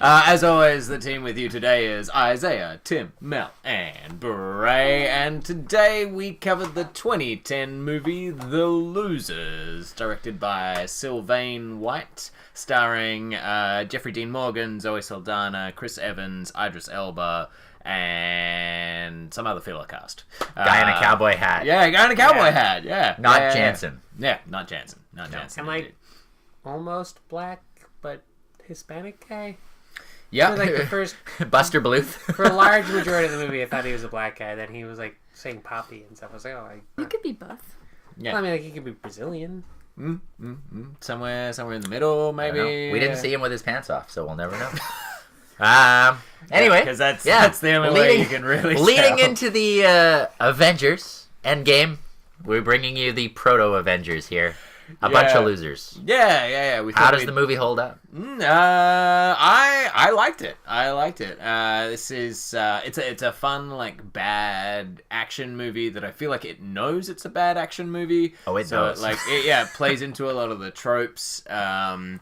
As always, the team with you today is Isaiah, Tim, Mel, and Bray. And today we covered the 2010 movie The Losers, directed by Sylvain White, starring Jeffrey Dean Morgan, Zoe Saldana, Chris Evans, Idris Elba, and some other filler cast. Guy in a cowboy hat. Yeah, guy in a cowboy hat. Yeah, not Jansen. Yeah, not Jansen. Not Jansen. And like almost black, but Hispanic guy. Yeah, like the first Buster Bluth. For a large majority of the movie, I thought he was a black guy. Then he was like saying "poppy" and stuff. I was like, oh, you could be both. Yeah, well, I mean, like he could be Brazilian. Somewhere in the middle, maybe. We didn't see him with his pants off, so we'll never know. Anyway, because that's the only way you can really leading tell. into the Avengers Endgame. We're bringing you the proto Avengers here. A bunch of losers. Yeah. How does the movie hold up? I liked it. This is it's a fun, like, bad action movie that I feel like it knows it's a bad action movie. Oh, it knows. It plays into a lot of the tropes. I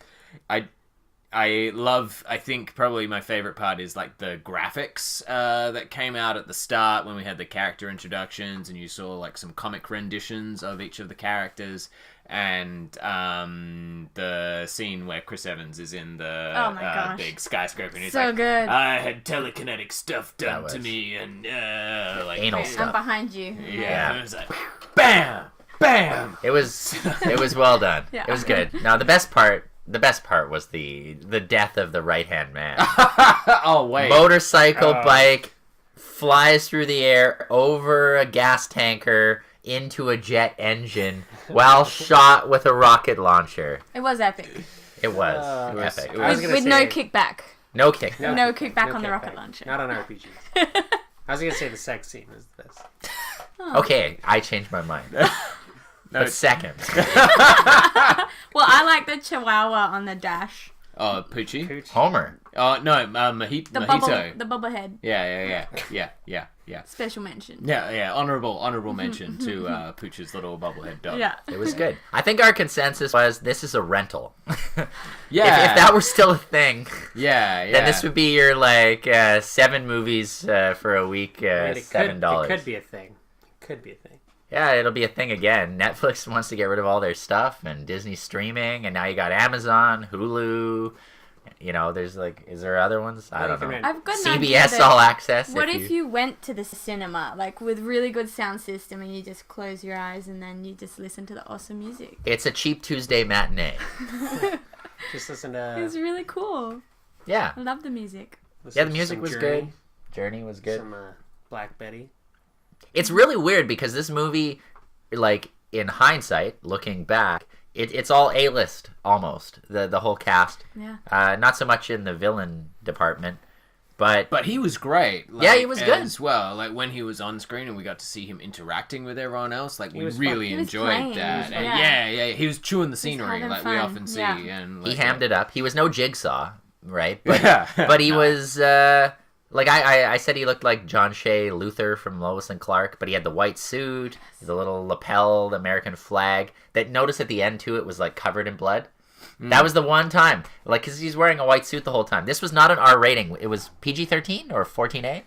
think probably my favorite part is like the graphics that came out at the start when we had the character introductions and you saw like some comic renditions of each of the characters, and the scene where Chris Evans is in the big skyscraper and he's so like, good. I had telekinetic stuff done to me and like anal stuff. I'm behind you. Yeah. It was like bam, bam. It was well done. Yeah. It was good. Now the best part was the death of the right-hand man. Oh, wait. Motorcycle bike flies through the air over a gas tanker into a jet engine while shot with a rocket launcher. It was epic. It was epic. With no kickback. No kick. No kickback on the rocket launcher. Not on RPGs. I was going to say the sex scene was the best. Oh. Okay, I changed my mind. But second. Well, I like the chihuahua on the dash. Oh, Poochie? Homer. Oh, no, Mojito. The bubblehead. Yeah. Special mention. Yeah. Honorable mention to Pooch's little bubblehead dog. Yeah. It was good. I think our consensus was this is a rental. Yeah. If that were still a thing. Yeah. Then this would be your, like, 7 movies for a week, $7. It could be a thing. Yeah, it'll be a thing again. Netflix wants to get rid of all their stuff, and Disney streaming, and now you got Amazon, Hulu. You know, there's like, is there other ones? I don't know. I've got an CBS idea All Access. What if you went to the cinema, like with really good sound system, and you just close your eyes and then you just listen to the awesome music? It's a cheap Tuesday matinee. Just listen to... It's really cool. Yeah. I love the music. Yeah, the music was good. Journey was good. Some Black Betty. It's really weird because this movie, like, in hindsight, looking back, it's all A-list, almost, the whole cast. Yeah. Not so much in the villain department, but he was great. Like, yeah, he was good. As well. Like, when he was on screen and we got to see him interacting with everyone else, like, we was really enjoyed that. And yeah, he was chewing the scenery, like we often see. Yeah. And, he like, hammed it up. He was no Jigsaw, right? But, Yeah. but he was... like, I said he looked like John Shea Luther from Lois and Clark, but he had the white suit, the little lapel, the American flag. That notice at the end, too, it was, like, covered in blood. That was the one time. Like, because he's wearing a white suit the whole time. This was not an R rating. It was PG-13 or 14A?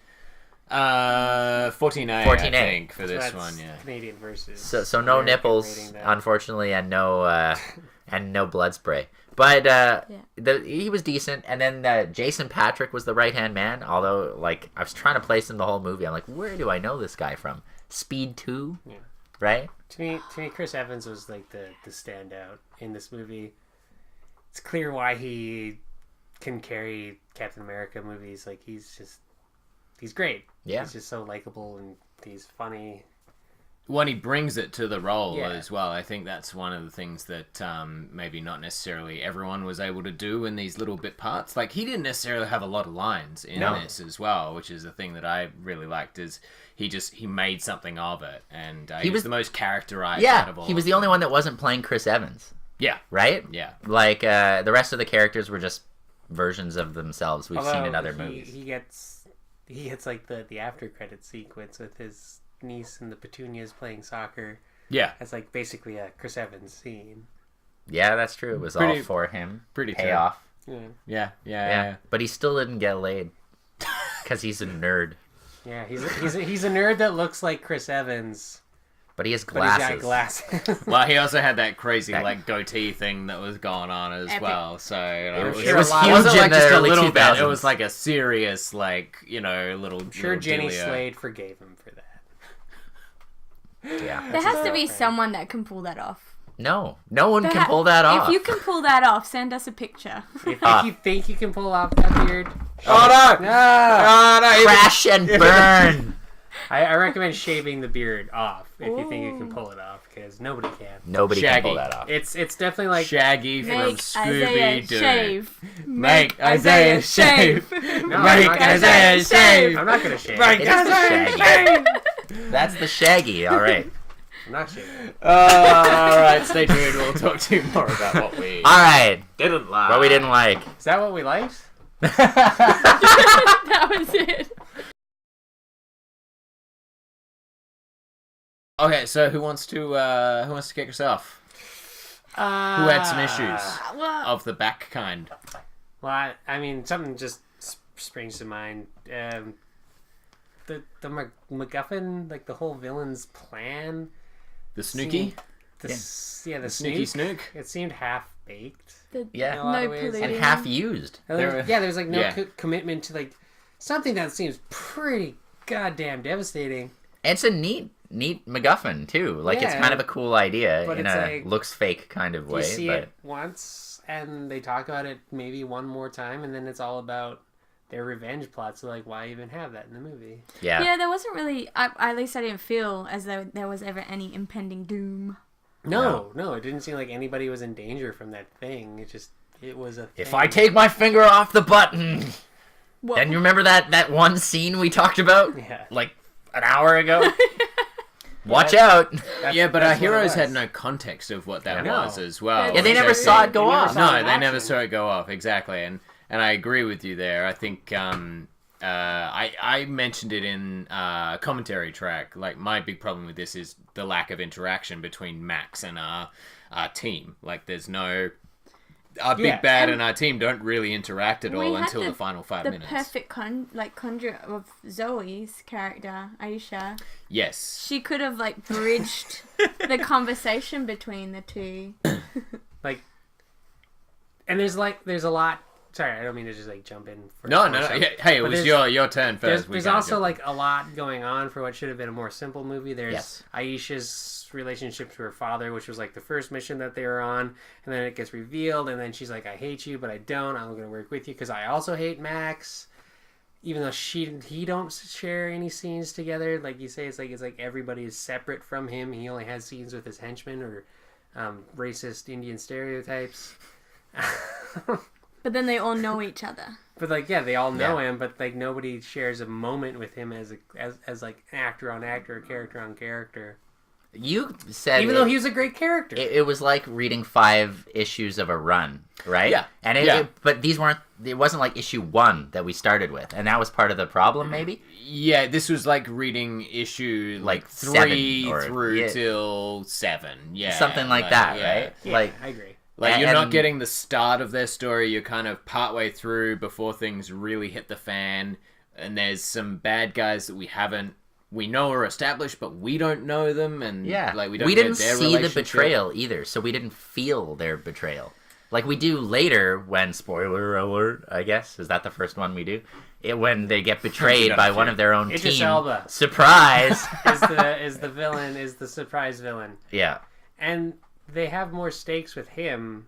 14A, 14A. I think, for this That's one, yeah. Canadian versus... So no American nipples, rating, unfortunately, and no blood spray. But he was decent, and then Jason Patrick was the right-hand man, although, like, I was trying to place him the whole movie. I'm like, where do I know this guy from? Speed 2? Yeah. Right? To me, Chris Evans was, like, the standout in this movie. It's clear why he can carry Captain America movies. Like, he's great. Yeah. He's just so likable, and he's funny. When he brings it to the role Yeah. as well, I think that's one of the things that maybe not necessarily everyone was able to do in these little bit parts. Like, he didn't necessarily have a lot of lines in this as well, which is the thing that I really liked, is he made something of it, and he was the most characterized out of all. He was the only one that wasn't playing Chris Evans. Yeah. Right? Yeah. Like, the rest of the characters were just versions of themselves we've seen in other movies. He gets like the after credit sequence with his niece and the Petunias playing soccer. Yeah. It's like basically a Chris Evans scene. Yeah, that's true. It was all for him. Pretty payoff. Yeah. But he still didn't get laid because he's a nerd. Yeah, he's a nerd that looks like Chris Evans, But he has but he's got glasses. glasses. Well, he also had that crazy like goatee thing that was going on as Epic. well. So you know, sure it was a lot- it wasn't huge like in the just a early little bit. It 2000s. was like a serious, like little. I'm sure little Jenny dealio. Slade forgave him for that. Yeah. There has to be girlfriend. someone that can pull that off. No one can pull that off. If you can pull that off, send us a picture. If you think you can pull off that beard, Oh no! no. Oh no! Crash and burn. I recommend shaving the beard off if you think you can pull it off, because nobody can. Nobody can Shaggy. pull that off. It's definitely like Shaggy from Make Isaiah Scooby Doo. shave. Make Isaiah shave. no, Make I'm not gonna Isaiah shave. I'm not gonna shave. Make It is the Isaiah Shaggy. shave. That's the Shaggy. All right. I'm not shaving. All right, stay tuned. We'll talk to you more about what we All right. didn't like. What we didn't like. Is that what we liked? That was it. Okay, so who wants to kick us off? Who had some issues Well, of the back kind? Well, I mean, something just springs to mind. The MacGuffin, like the whole villain's plan. The Snooky? The Snooky sneak. Snook? It seemed half baked. Yeah. In a lot no of ways. polluting. And half used. There's like no Yeah. commitment to like something that seems pretty goddamn devastating. It's a neat MacGuffin too. Like it's Yeah. kind of a cool idea But in it's a like- looks fake kind of way. You see but it once, and they talk about it maybe one more time, and then it's all about their revenge plot. So like, why even have that in the movie? yeah. yeah, there wasn't really. At least I didn't feel as though there was ever any impending doom. No, it didn't seem like anybody was in danger from that thing. It was a. If thing. I take my finger off the button, Well, then you remember that one scene we talked about Yeah. like an hour ago? Watch Yeah. out. Yeah, but our that's what it heroes was. had no context of what that Yeah. was as well. Yeah, they never Exactly. saw it go They never off. saw No, it in they never action. saw it go off, exactly. And I agree with you there. I think I mentioned it in commentary track. Like, my big problem with this is the lack of interaction between Max and our team. Like, there's no... Our Yeah, big bad and and our team don't really interact at we all had until the final 5 the minutes. perfect conjure of Zoe's character, Aisha. Yes. She could have like bridged the conversation between the two. Like, and there's a lot. Sorry, I don't mean to just like jump in. No. myself. Yeah, hey, it But was there's- your turn first. There's also like a lot going on for what should have been a more simple movie. There's Yes. Aisha's relationship to her father, which was like the first mission that they were on, and then it gets revealed, and then she's like, "I hate you, but I don't. I'm going to work with you because I also hate Max." Even though he don't share any scenes together, like you say, it's like everybody is separate from him. He only has scenes with his henchmen or racist Indian stereotypes. But then they all know each other. But like, yeah, they all know Yeah. him, but like nobody shares a moment with him as like actor on actor, character on character. You said Even though he was a great character. it was like reading 5 issues of a run, right? Yeah. And Yeah. but these weren't. It wasn't like issue 1 that we started with, and that was part of the problem, maybe. Yeah, this was like reading issue like Like 3 7 or- through yeah. till 7. Yeah. Something like that, yeah. right? Yeah, Like I agree. Like, you're not And- getting the start of their story, you're kind of partway through before things really hit the fan, and there's some bad guys that we know are established, but we don't know them, and yeah, like we don't we know didn't their see the relationship. betrayal either, so we didn't feel their betrayal. Like we do later when, spoiler alert, I guess, is that the first one we do? When they get betrayed by one of their own Idris team. Elba. Surprise! Is the villain, is the surprise villain. Yeah. And they have more stakes with him,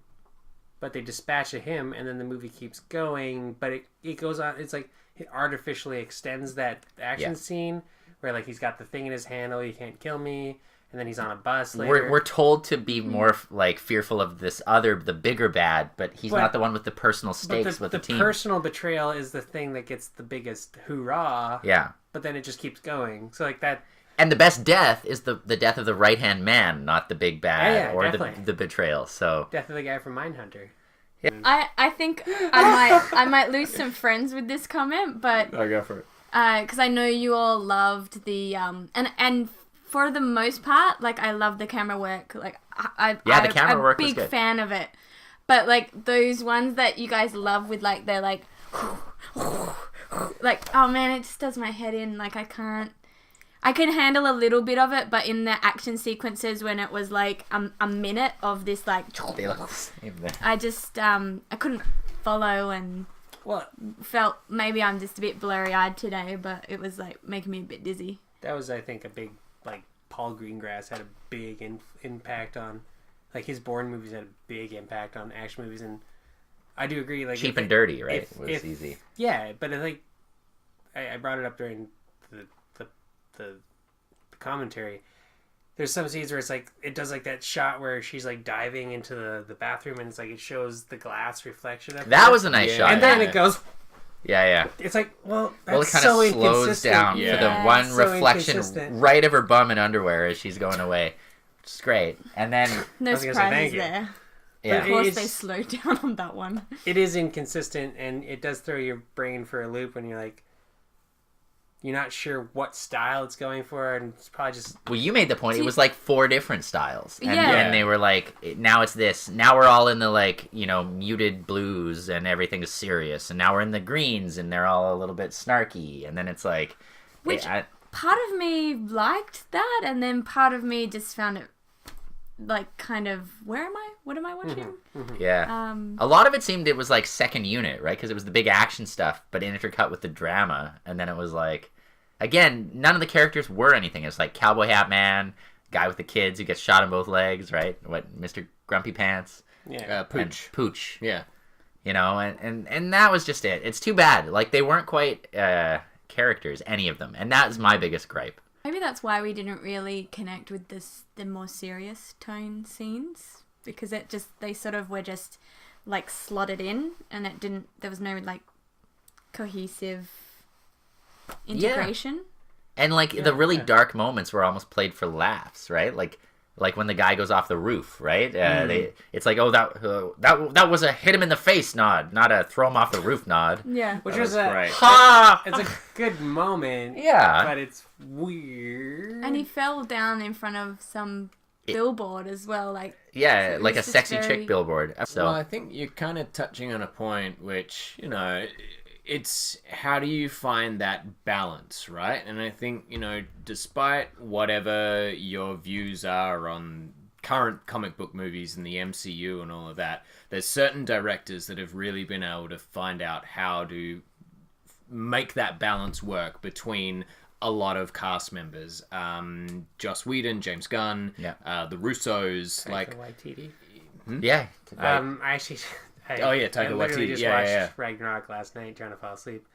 but they dispatch of him, and then the movie keeps going, but it goes on, it's like it artificially extends that action Yeah. scene where like he's got the thing in his hand, oh, you can't kill me, and then he's on a bus later. We're told to be more like fearful of the bigger bad, but he's But- not the one with the personal but stakes with the team. personal betrayal is the thing that gets the biggest hoorah, Yeah. but then it just keeps going. So like that, And the best death is the death of the right hand man, not the big bad Yeah, or definitely. the betrayal. So death of the guy from Mindhunter. I think I might lose some friends with this comment, but Oh, go for it. because I know you all loved the and for the most part, like I love the camera work. Like Yeah, the camera work was big good. fan of it. But like those ones that you guys love with like they're like like, oh man, it just does my head in. Like I can handle a little bit of it, but in the action sequences when it was like a minute of this like They look the same there. I just I couldn't follow and felt maybe I'm just a bit blurry-eyed today, but it was like making me a bit dizzy. That was, I think, a big, like, Paul Greengrass had a big impact on, like, his Bourne movies had a big impact on action movies, and I do agree, like... Cheap and dirty, right? It was easy. Yeah, but I think, I brought it up during the commentary. There's some scenes where it's like, it does like that shot where she's like diving into the bathroom and it's like, it shows the glass reflection of That her. was a nice shot. And then it goes... Yeah. It's like, well, that's Well, it kind so of slows inconsistent. down Yeah. for the one So reflection inconsistent. right of her bum and underwear as she's going away. Which is great. And then, No I was gonna say surprises thank you. there. yeah. Of course, It's- they slowed down on that one. It is inconsistent, and it does throw your brain for a loop when you're like, you're not sure what style it's going for, and it's probably just... Well, you made the point. It was like 4 different styles. And, Yeah. and they were like, now it's this. Now we're all in the, like, you know, muted blues and everything is serious. And now we're in the greens and they're all a little bit snarky. And then it's like... Which part of me liked that, and then part of me just found it like kind of, where am I? What am I watching? yeah. A lot of it seemed it was like second unit, right? Because it was the big action stuff, but intercut with the drama. And then it was like, again, none of the characters were anything. It's like Cowboy Hat Man, guy with the kids who gets shot in both legs, right? What, Mr. Grumpy Pants? Yeah. And Pooch. Pooch. Yeah. You know, and that was just it. It's too bad. Like, they weren't quite characters, any of them. And that is my biggest gripe. Maybe that's why we didn't really connect with the more serious tone scenes, because they sort of were just like slotted in, and there was no like cohesive integration. And like the really dark moments were almost played for laughs, right? Like when the guy goes off the roof, right? It's like, oh, that was a hit him in the face nod, not a throw him off the roof nod. Yeah. Which That was was a... great. Ha! It's a good moment. Yeah. But it's weird. And he fell down in front of some billboard as well, like Yeah, it like a was just sexy very- chick billboard. So Well, I think you're kind of touching on a point which, you know, it's how do you find that balance, right? And I think, you know, despite whatever your views are on current comic book movies and the MCU and all of that, there's certain directors that have really been able to find out how to make that balance work between a lot of cast members. Joss Whedon, James Gunn, the Russos, Taika Waititi. yeah. I actually... Oh, yeah, Taika I literally Waititi. just Yeah, watched yeah. Ragnarok last night trying to fall asleep.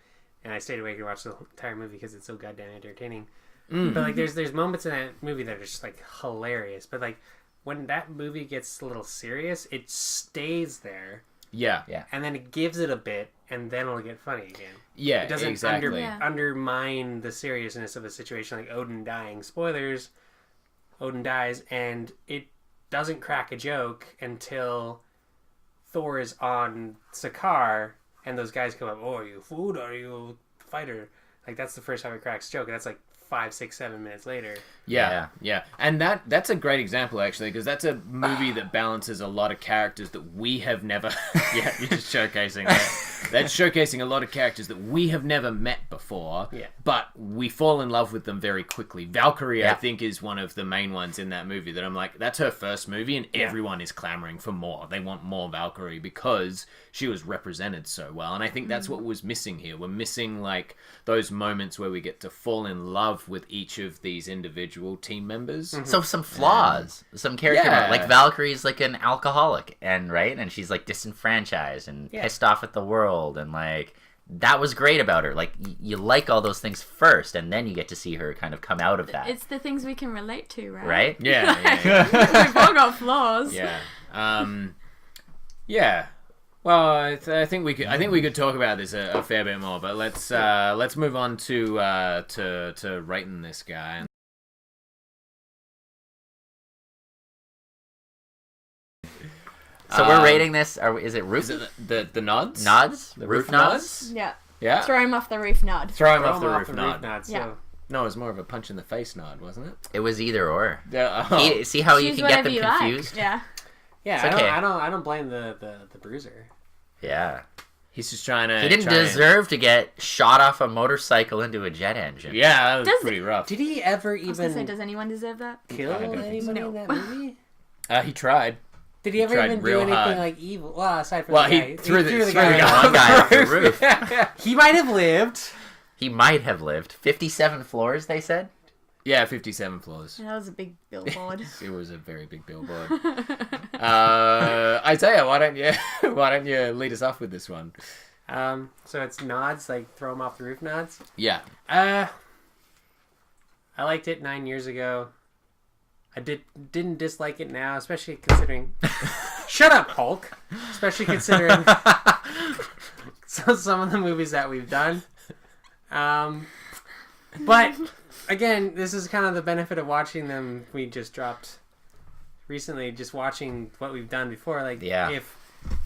And I stayed awake and watched the entire movie because it's so goddamn entertaining. But like there's moments in that movie that are just like hilarious. But like when that movie gets a little serious, it stays there. Yeah. And then it gives it a bit and then it'll get funny again. Yeah, It doesn't exactly. Yeah. undermine the seriousness of a situation like Odin dying. Spoilers, Odin dies and it doesn't crack a joke until Thor is on Sakaar and those guys come up, oh, are you food? Are you a fighter? Like that's the first time it cracks a joke. That's like 5, 6, 7 minutes later. Yeah. And that's a great example, actually, because that's a movie that balances a lot of characters that we have never... yeah, you're just showcasing that. That's showcasing a lot of characters that we have never met before, but we fall in love with them very quickly. Valkyrie, I think, is one of the main ones in that movie that I'm like, that's her first movie, and everyone is clamoring for more. They want more Valkyrie because she was represented so well, and I think that's what was missing here. We're missing, like, those moments where we get to fall in love with each of these individual team members. So some flaws, some character, Yeah. like Valkyrie's like an alcoholic, and right, and she's like disenfranchised and pissed off at the world, and like that was great about her. Like you like all those things first, and then you get to see her kind of come out of that. It's the things we can relate to, right? Right? Yeah. We've all got flaws. Yeah. Yeah. Well, I think we could talk about this a fair bit more, but let's move on to rating this guy. So we're rating this. Is it roof Is it the nods? nods? The Roof nods? Yeah. Yeah. Throw him off the roof nod. Throw him Throw off the him roof nod. nod, so Yeah. No, it was more of a punch in the face nod, wasn't it? It was either or. Yeah. See how you Choose can get whatever them you like. confused? Yeah. Yeah, It's okay. I don't blame the bruiser. Yeah. He's just trying to. He didn't deserve to get shot off a motorcycle into a jet engine. Yeah, that was Does- pretty rough. Did he ever I was gonna say, even does anyone deserve that? kill I don't think anybody so. in that movie? He tried. Did he ever tried even do real anything hard. like evil? Well, aside from Well, the he guy. threw the guy guy off. One guy off the roof. He might have lived. He might have lived. 57 floors, they said? Yeah, 57 floors. That was a big billboard. It was a very big billboard. Isaiah, why don't you lead us off with this one? So it's nods, like throw him off the roof nods. Yeah. I liked it 9 years ago. I didn't dislike it now, especially considering. Shut up, Hulk. Especially considering some of the movies that we've done. But again, this is kind of the benefit of watching them. We just dropped recently, just watching what we've done before. Like, Yeah.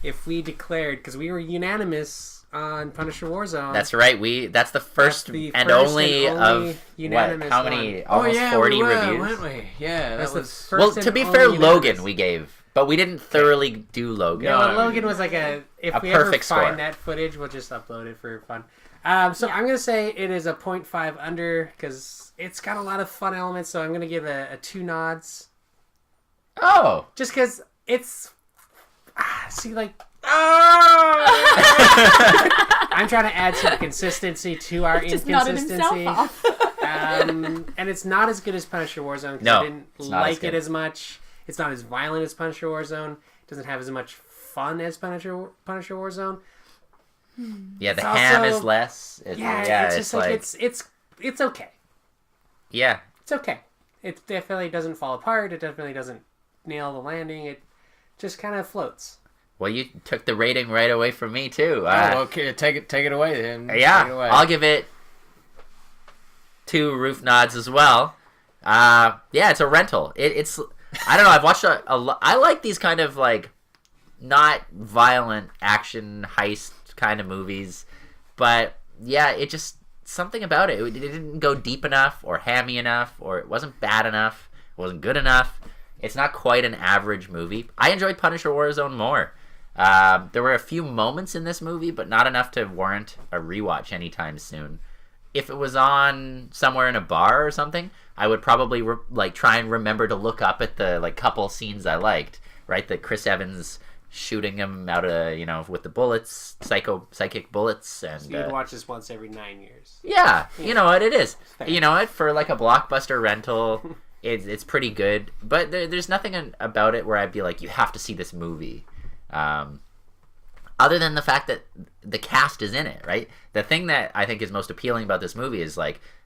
if we declared, because we were unanimous on Punisher Warzone. That's right. That's the first the and first only and only of what? unanimous How many? one. Almost 40 we were, reviews. weren't we? Yeah, That's that the was. first Well, and to be only fair, unanimous. Logan we gave, but we didn't thoroughly do Logan. No, No, Logan was like if a we ever perfect find score. that footage, we'll just upload it for fun. So I'm gonna say it is a 0.5 under because it's got a lot of fun elements. So I'm gonna give a 2 nods, Oh. just because it's see like I'm trying to add some consistency to our Just nodded himself inconsistency. off. And it's not as good as Punisher Warzone because No, I didn't it's not as like it good. as much. It's not as violent as Punisher Warzone. It doesn't have as much fun as Punisher Warzone. Yeah, the It's ham also- is less. It's Just like it's okay. Yeah. It's okay. It definitely doesn't fall apart. It definitely doesn't nail the landing. It just kind of floats. Well, you took the rating right away from me too. Okay, take it away then. Yeah, Take it away. I'll give it 2 roof nods as well. Yeah, it's a rental. It's I don't know. I've watched a lot. I like these kind of like not violent action heist kind of movies, but yeah, it just something about it. It didn't go deep enough or hammy enough, or it wasn't bad enough. It wasn't good enough. It's not quite an average movie. I enjoyed Punisher Warzone more. There were a few moments in this movie, but not enough to warrant a rewatch anytime soon. If it was on somewhere in a bar or something, I would probably try and remember to look up at the couple scenes I liked. Right, the Chris Evans shooting him out of with the bullets, psychic bullets, and So you'd watch this once every 9 years. yeah, you know what it is. Fair. You know what, for like a blockbuster rental, it's pretty good. But there's nothing about it where I'd be like, you have to see this movie. Other than the fact that the cast is in it, right? The thing that I think is most appealing about this movie is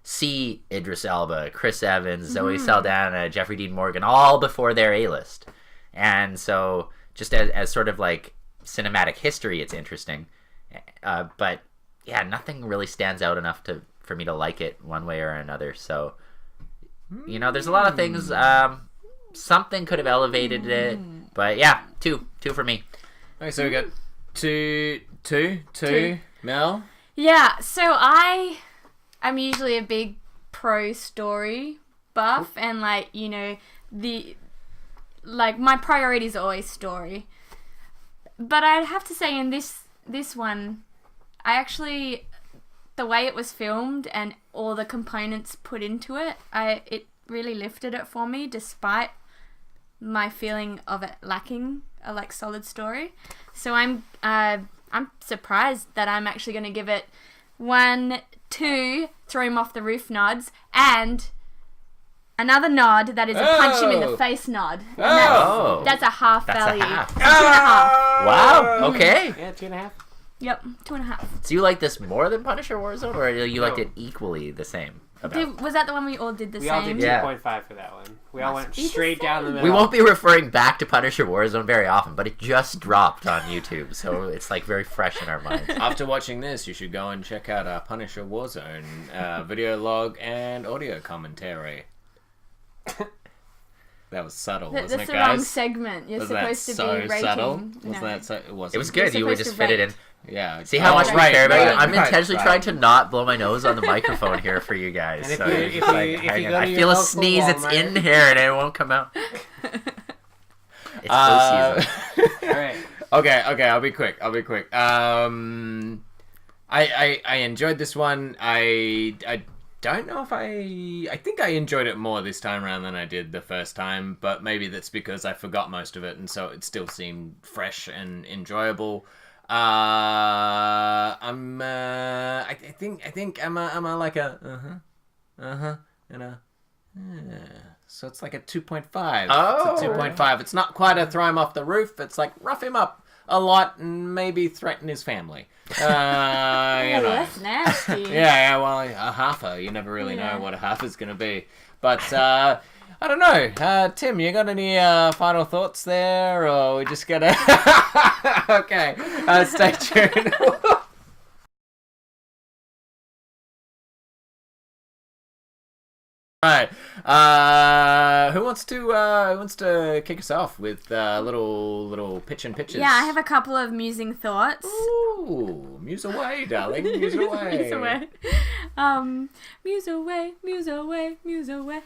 see Idris Elba, Chris Evans, Zoe Saldana, Jeffrey Dean Morgan, all before their A-list. And so just as sort of cinematic history, it's interesting. But yeah, nothing really stands out enough for me to like it one way or another. So, there's a lot of things. Something could have elevated it, but yeah, two for me. Okay, so we got two. Mel? Yeah, so I'm usually a big pro story buff, and my priorities are always story. But I'd have to say in this one, I actually, the way it was filmed and all the components put into it, it really lifted it for me, despite my feeling of it lacking a solid story. So I'm surprised that I'm actually going to give it 1, 2 throw him off the roof nods, and another nod that is a punch him in the face nod. And Oh. that's a half That's a value. half. So 2.5. Wow, okay. Yeah, 2.5. Yep, 2.5. So you like this more than Punisher Warzone, or you liked No. it equally the same? Was that the one we all did the We same? all did Yeah. 2.5 for that one. We all Must went be the straight down the same. middle. We won't be referring back to Punisher Warzone very often, but it just dropped on YouTube, so it's very fresh in our minds. After watching this, you should go and check out our Punisher Warzone video log and audio commentary. That was subtle, wasn't That's it, the wrong guys? segment. You're Was that supposed to so be rating. subtle? No. Was that so? It wasn't. It was good. You're You would supposed just to fit it in. rate. Yeah. See how much we right, care about right, you? I'm right, intentionally right. trying to not blow my nose on the microphone here for you guys. And if So you- it's if just you- if you hang go on. to I your feel a local sneeze, it's Walmart- in here and it won't come out. It's flu season. All right. Okay, I'll be quick. I enjoyed this one. I don't know if I think I enjoyed it more this time around than I did the first time, but maybe that's because I forgot most of it, and so it still seemed fresh and enjoyable. I think I'm a like a and a. So it's like a 2.5. Oh. It's a 2.5. It's not quite a throw him off the roof. It's like rough him up a lot and maybe threaten his family. You know. That's nasty. Yeah, well, a halfer. You never really know what a halfer's going to be. But, I don't know. Tim, you got any final thoughts there? Or we just going to... Okay, stay tuned. Right. Who wants to kick us off with little pitch and pitches? Yeah, I have a couple of musing thoughts. Ooh, muse away, darling. Muse away. Muse away. Muse away, muse away, muse away.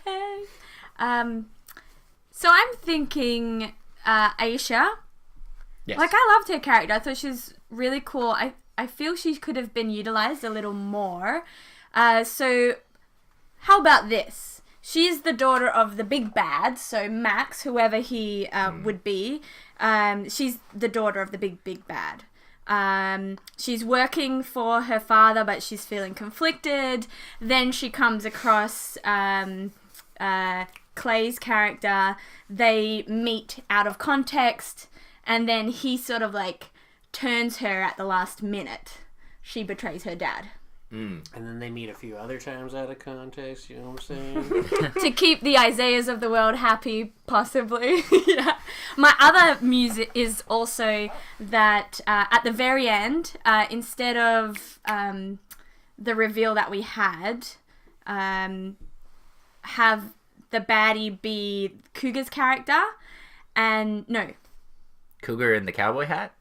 So I'm thinking Aisha. Yes. Like, I loved her character. I thought she was really cool. I feel she could have been utilized a little more. So how about this? She's the daughter of the big bad, so Max, whoever he would be. She's the daughter of the big bad. She's working for her father, but she's feeling conflicted. Then she comes across Clay's character. They meet out of context, and then he sort of like turns her at the last minute. She betrays her dad. And then they meet a few other times out of context, you know what I'm saying? To keep the Isaiahs of the world happy, possibly. Yeah. My other music is also that at the very end, instead of the reveal that we had, have the baddie be Cougar's character, and no. Cougar in the cowboy hat?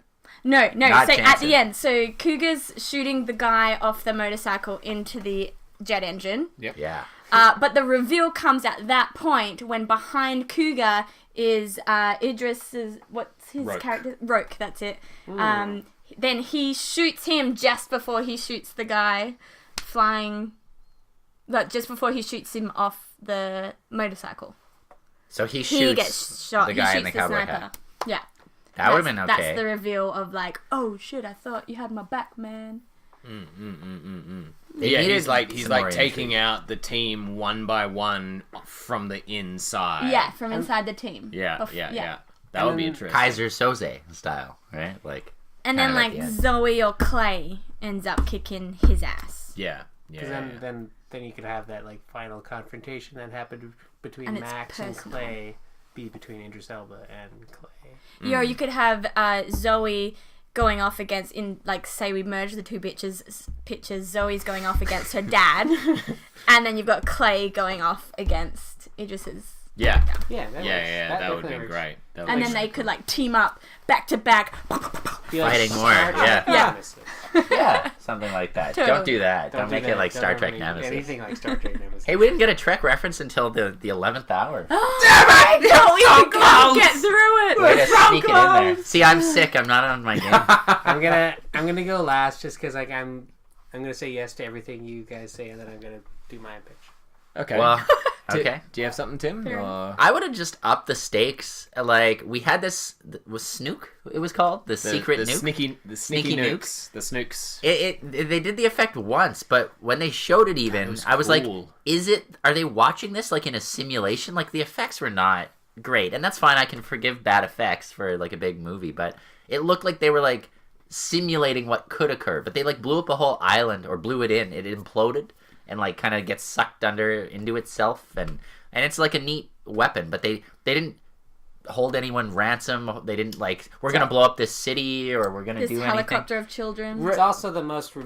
No. Not So Jansen. at the end, so Cougar's shooting the guy off the motorcycle into the jet engine. Yep. Yeah. But the reveal comes at that point when behind Cougar is Idris's, what's his Roke. character? Roke, that's it. Then he shoots him just before he shoots the guy flying, like just before he shoots him off the motorcycle. So he He shoots gets shot. the guy he in shoots the cowboy sniper. hat. Yeah. That would have been okay. That's the reveal of like, oh shit, I thought you had my back, man. They Yeah, needed he's like some more taking intrigue. out the team one by one from the inside. Yeah, from inside the team. Yeah. That And would be then interesting. Kaiser Soze style, right? Like, And then kinda at like the end. Zoe or Clay ends up kicking his ass. Yeah. Because then you could have that like final confrontation that happened between And it's Max and personal. Clay be between Idris Elba and Clay. Or you could have Zoe going off against, in like, say we merge the two pictures, Zoe's going off against her dad, and then you've got Clay going off against Idris's. Yeah. Yeah, that That would definitely be works. great. That And would then be they could like team up back to back. Be like Fighting more, Star Trek yeah. Nemesis. yeah, something like that. Totally. Don't do that. Don't do make that. it like Don't Star ever Trek make Nemesis. Anything like Star Trek Nemesis. Hey, we didn't get a Trek reference until the 11th hour. Damn it! No, we so couldn't close. get through it. Way to sneak it in there. See, I'm sick. I'm not on my game. I'm gonna go last just because like I'm gonna say yes to everything you guys say and then I'm gonna do my pitch. Okay. Well, okay. Do you have something, Tim? Fair Or... I would have just upped the stakes. Like, we had this, was Snook, it was called? The secret nuke? Sneaky Sneaky nukes. The snooks. They did the effect once, but when they showed it even, was I was like, cool. are they watching this like in a simulation? Like, the effects were not great. And that's fine, I can forgive bad effects for like a big movie, but it looked like they were like simulating what could occur. But they like blew up a whole island, or blew it in. It imploded and like kind of gets sucked into itself, and it's like a neat weapon. But they didn't hold anyone ransom. They didn't like, we're gonna blow up this city, or we're gonna This do helicopter anything. of children. It's also the most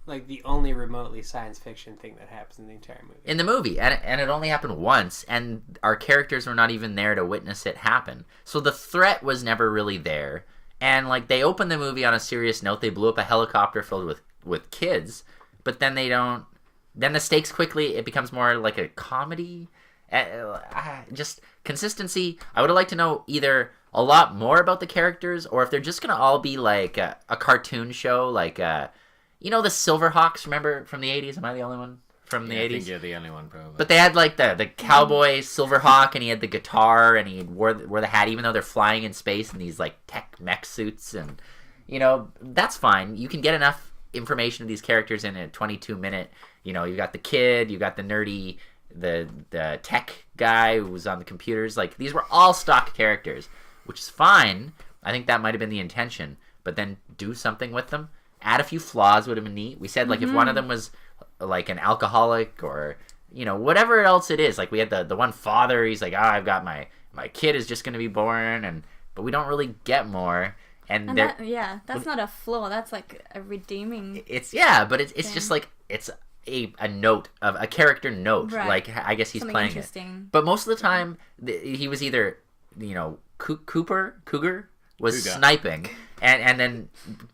like the only remotely science fiction thing that happens in the entire movie. In the movie, and it only happened once, and our characters were not even there to witness it happen. So the threat was never really there. And like, they opened the movie on a serious note. They blew up a helicopter filled with kids, but then they don't. Then the stakes quickly, it becomes more like a comedy. Just consistency. I would have liked to know either a lot more about the characters, or if they're just gonna all be like a cartoon show, like the Silverhawks. Remember from the 80s? Am I the only one from the 80s? I think you're the only one, probably. But they had like the cowboy Silverhawk, and he had the guitar, and he wore the hat, even though they're flying in space in these like tech mech suits, and that's fine. You can get enough information of these characters in a 22-minute. You got the kid, you got the nerdy, the tech guy who was on the computers. Like, these were all stock characters, which is fine. I think that might have been the intention, but then do something with them. Add a few flaws would have been neat. We said, like, if one of them was like an alcoholic, or whatever else it is. Like, we had the one father, he's like, I've got my kid is just going to be born, but we don't really get more. And that's not a flaw. That's like a redeeming. But it's just like it's a note of a character note. Right. Like, I guess he's Something playing interesting. it. But most of the time, he was either Cougar was sniping, and then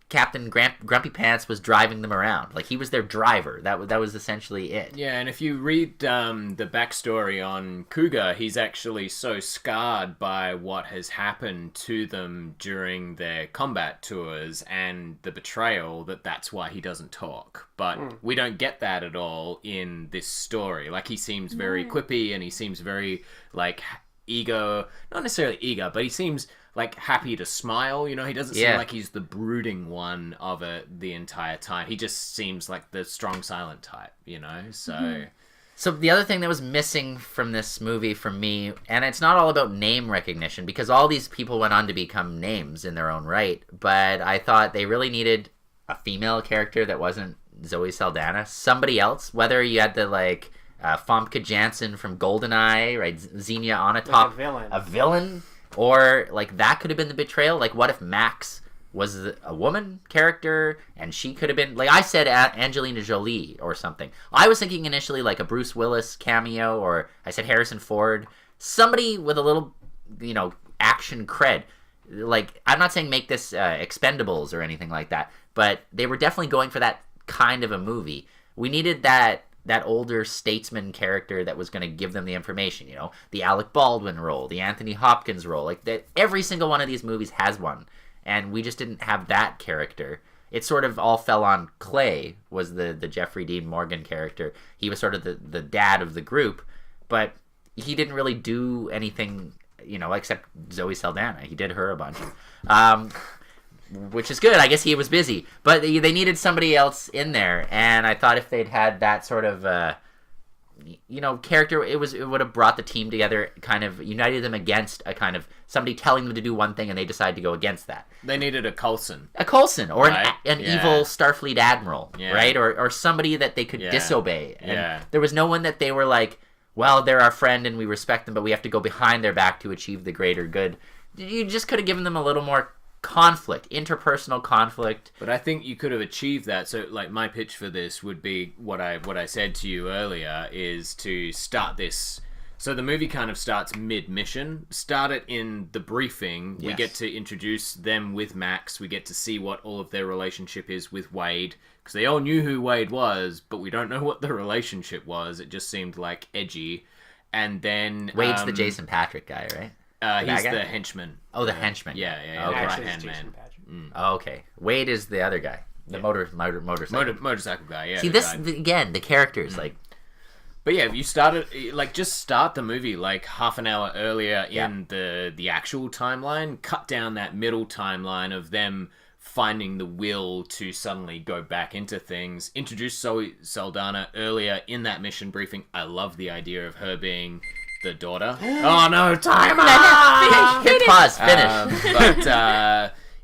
Captain Grumpy Pants was driving them around. Like, he was their driver. That was essentially it. Yeah, and if you read the backstory on Cougar, he's actually so scarred by what has happened to them during their combat tours and the betrayal that's why he doesn't talk. But we don't get that at all in this story. Like, he seems very quippy, and he seems very, like, not necessarily eager, but he seems like happy to smile. He doesn't seem like he's the brooding one of it the entire time. He just seems like the strong silent type, So the other thing that was missing from this movie for me, and it's not all about name recognition, because all these people went on to become names in their own right, but I thought they really needed a female character that wasn't Zoe Saldana. Somebody else, whether you had the like Famke Janssen from GoldenEye, right? Xenia Onatopp, like a villain, or like that could have been the betrayal. Like, what if Max was a woman character, and she could have been, like I said, Angelina Jolie or something. I was thinking initially like a Bruce Willis cameo, or I said Harrison Ford, somebody with a little, action cred. Like, I'm not saying make this Expendables or anything like that, but they were definitely going for that kind of a movie. We needed that older statesman character that was going to give them the information, the Alec Baldwin role, the Anthony Hopkins role. Like, that every single one of these movies has one, and we just didn't have that character. It sort of all fell on Clay, was the Jeffrey Dean Morgan character. He was sort of the dad of the group, but he didn't really do anything, except Zoe Saldana. He did her a bunch. Which is good. I guess he was busy. But they needed somebody else in there, and I thought if they'd had that sort of, character, it would have brought the team together, kind of united them against a kind of somebody telling them to do one thing, and they decided to go against that. They needed a Coulson. Or right? an evil Starfleet admiral, right? Or somebody that they could disobey. And there was no one that they were like, well, they're our friend and we respect them, but we have to go behind their back to achieve the greater good. You just could have given them a little more conflict, interpersonal conflict. But I think you could have achieved that. So, like, my pitch for this would be what I said to you earlier, is to start this. So the movie kind of starts mid-mission. Start it in the briefing. Yes. We get to introduce them with Max. We get to see what all of their relationship is with Wade. Because they all knew who Wade was, but we don't know what the relationship was. It just seemed, like, edgy. And then... Wade's the Jason Patrick guy, right? He's the henchman. Oh, the henchman. Yeah. Okay. Right-hand man. Oh, okay. Wade is the other guy. The motorcycle. Motorcycle guy, yeah. See, again, the characters, like... But yeah, if you started, like, just start the movie, like, half an hour earlier in the actual timeline, cut down that middle timeline of them finding the will to suddenly go back into things, introduce Zoe Saldana earlier in that mission briefing. I love the idea of her being... the daughter. Oh no, timer! Hit pause, finish.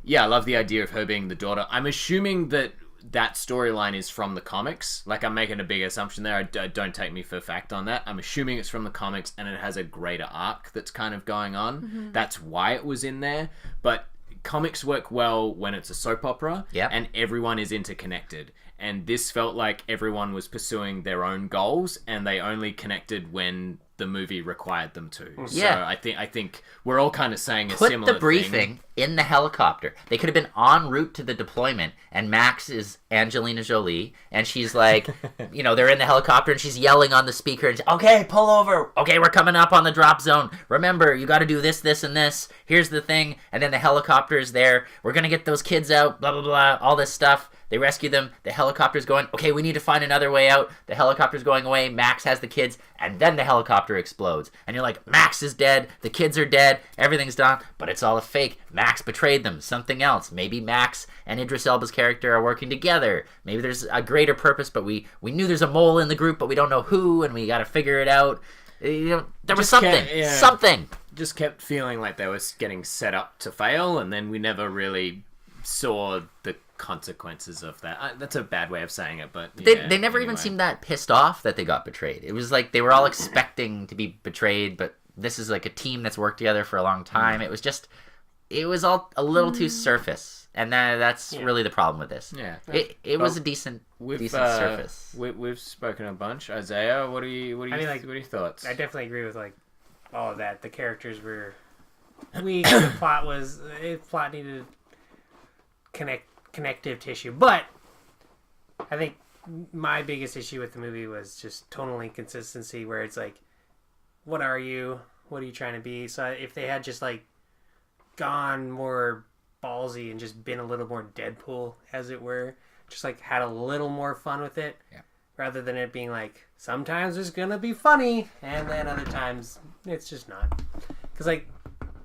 Yeah, I love the idea of her being the daughter. I'm assuming that storyline is from the comics. Like, I'm making a big assumption there. Don't take me for fact on that. I'm assuming it's from the comics, and it has a greater arc that's kind of going on. Mm-hmm. That's why it was in there. But comics work well when it's a soap opera, and everyone is interconnected. And this felt like everyone was pursuing their own goals, and they only connected when the movie required them to. Yeah. So I think we're all kind of saying a Put similar the briefing thing. in the helicopter. They could have been en route to the deployment, and Max is Angelina Jolie, and she's like, they're in the helicopter, and she's yelling on the speaker, and okay, pull over. Okay, we're coming up on the drop zone. Remember, you got to do this, this, and this. Here's the thing. And then the helicopter is there. We're going to get those kids out, blah, blah, blah, all this stuff. They rescue them. The helicopter's going, okay, we need to find another way out. The helicopter's going away. Max has the kids, and then the helicopter explodes. And you're like, Max is dead. The kids are dead. Everything's done. But it's all a fake. Max betrayed them. Something else. Maybe Max and Idris Elba's character are working together. Maybe there's a greater purpose, but we knew there's a mole in the group, but we don't know who, and we got to figure it out. There was something. Something. Just kept feeling like they were getting set up to fail, and then we never really saw the consequences of that. That's a bad way of saying it, but they never even seemed that pissed off that they got betrayed. It was like they were all expecting to be betrayed, but this is like a team that's worked together for a long time. It was all a little too surface, and that's really the problem with this. Yeah, it was a decent surface. We've spoken a bunch. Isaiah, what are your thoughts? I definitely agree with like all of that. The characters were weak. The plot needed connective tissue, but I think my biggest issue with the movie was just tonal inconsistency, where it's like, what are you trying to be? So if they had just like gone more ballsy and just been a little more Deadpool, as it were, just like had a little more fun with it, rather than it being like, sometimes it's gonna be funny and then other times it's just not. Because like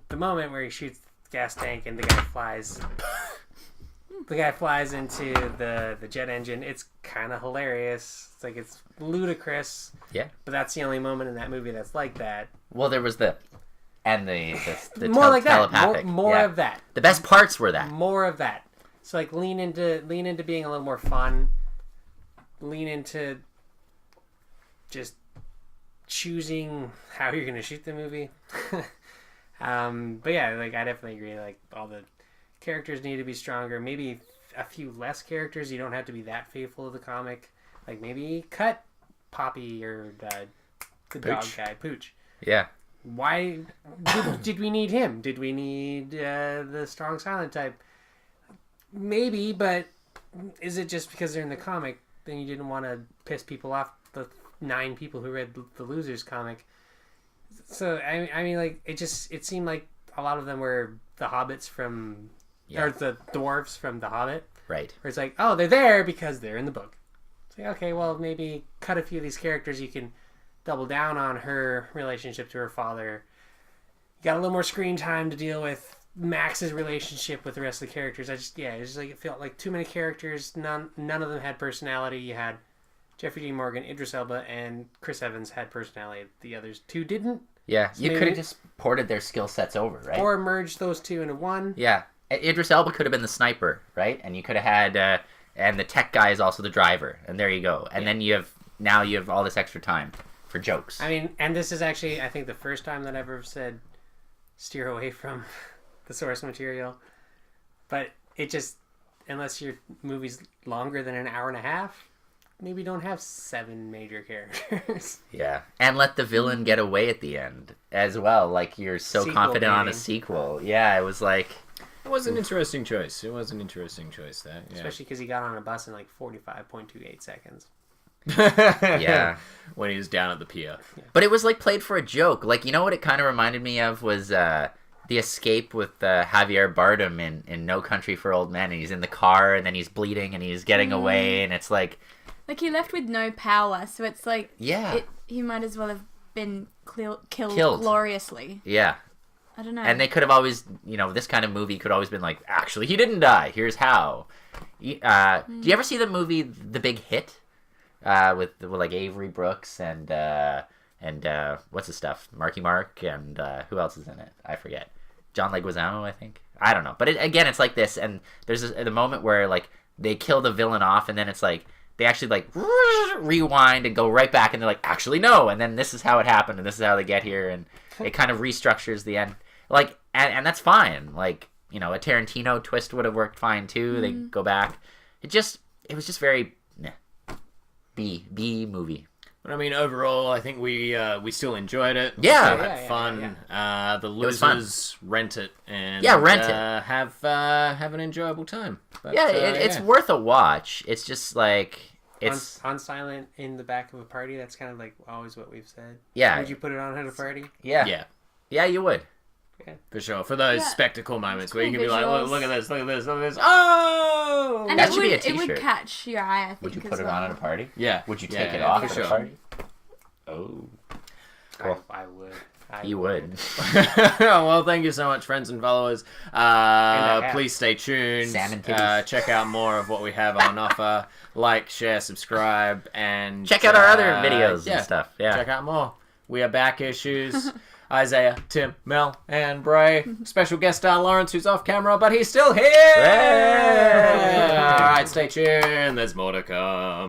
the moment where he shoots the gas tank and the guy flies into the jet engine, it's kind of hilarious. It's like, it's ludicrous. Yeah. But that's the only moment in that movie that's like that. Well, there was the more like that. telepathic. More of that. The best parts were that. More of that. So like lean into being a little more fun. Lean into just choosing how you're gonna shoot the movie. But yeah, like I definitely agree. Like all the characters need to be stronger. Maybe a few less characters. You don't have to be that faithful to the comic. Like maybe cut Poppy or the dog guy, Pooch. Yeah. Why did we need him? Did we need the strong silent type? Maybe, but is it just because they're in the comic? Then you didn't want to piss people off, the 9 people who read the Losers comic. So I mean, like it seemed like a lot of them were the hobbits from, or the dwarves from The Hobbit. Right. Where it's like, oh, they're there because they're in the book. It's like, okay, well, maybe cut a few of these characters. You can double down on her relationship to her father. You got a little more screen time to deal with Max's relationship with the rest of the characters. It's just like, it felt like too many characters. None of them had personality. You had Jeffrey Dean Morgan, Idris Elba, and Chris Evans had personality. The others 2 didn't. Yeah, So you maybe- could have just ported their skill sets over, right? Or merged those 2 into one. Yeah. Idris Elba could have been the sniper, right? And you could have had, and the tech guy is also the driver, and there you go. And then you have all this extra time for jokes. I mean, and this is actually, I think, the first time that I've ever said steer away from the source material. But it just, unless your movie's longer than an hour and a half, maybe don't have 7 major characters. Yeah. And let the villain get away at the end as well. Like, you're so Sequel confident on a baiting. sequel. Yeah, it was like... It was an interesting choice. It was an interesting choice there. Yeah. Especially because he got on a bus in like 45.28 seconds. Yeah. When he was down at the pier. But it was like played for a joke. Like, you know what it kind of reminded me of was the escape with Javier Bardem in No Country for Old Men. And he's in the car and then he's bleeding and he's getting away. And it's like... Like, he left with no power, so it's like... Yeah. He might as well have been killed gloriously. Yeah. I don't know. And they could have always, this kind of movie could always been like, actually, he didn't die. Here's how. Do you ever see the movie The Big Hit? With like Avery Brooks and what's his stuff? Marky Mark and who else is in it? I forget. John Leguizamo, I think. I don't know. But it's like this, and there's the moment where like they kill the villain off, and then it's like they actually like rewind and go right back, and they're like, actually no, and then this is how it happened, and this is how they get here, and it kind of restructures the end. Like, and that's fine. Like, a Tarantino twist would have worked fine too. They go back. It was just very B movie. But I mean, overall, I think we still enjoyed it. We Yeah. still had Yeah, fun. The was fun. losers rent it and rent it. have an enjoyable time. But, Yeah, it's worth a watch. It's just like it's on silent in the back of a party. That's kind of like always what we've said. yeah, Would you put it on at a party? yeah. Yeah, you would. For sure, for those Yeah. spectacle moments where you Cool can be like, visuals. look at this, look at this, look at this. Oh! And That it should be a would t-shirt. catch your eye, I think. Would you as put it well. on at a party? Yeah. Would you Yeah, take it yeah, off for at sure. a party? Oh, Cool. I would. you would. Well, thank you so much, friends and followers. have. Please stay tuned. Salmon titties. Check out more of what we have on offer. Like, share, subscribe, and Check out our other videos yeah, and stuff. Yeah. check out more. We are back issues. Isaiah, Tim, Mel, and Bray. Special guest star Lawrence, who's off camera, but he's still here. Yay! All right, stay tuned. There's more to come.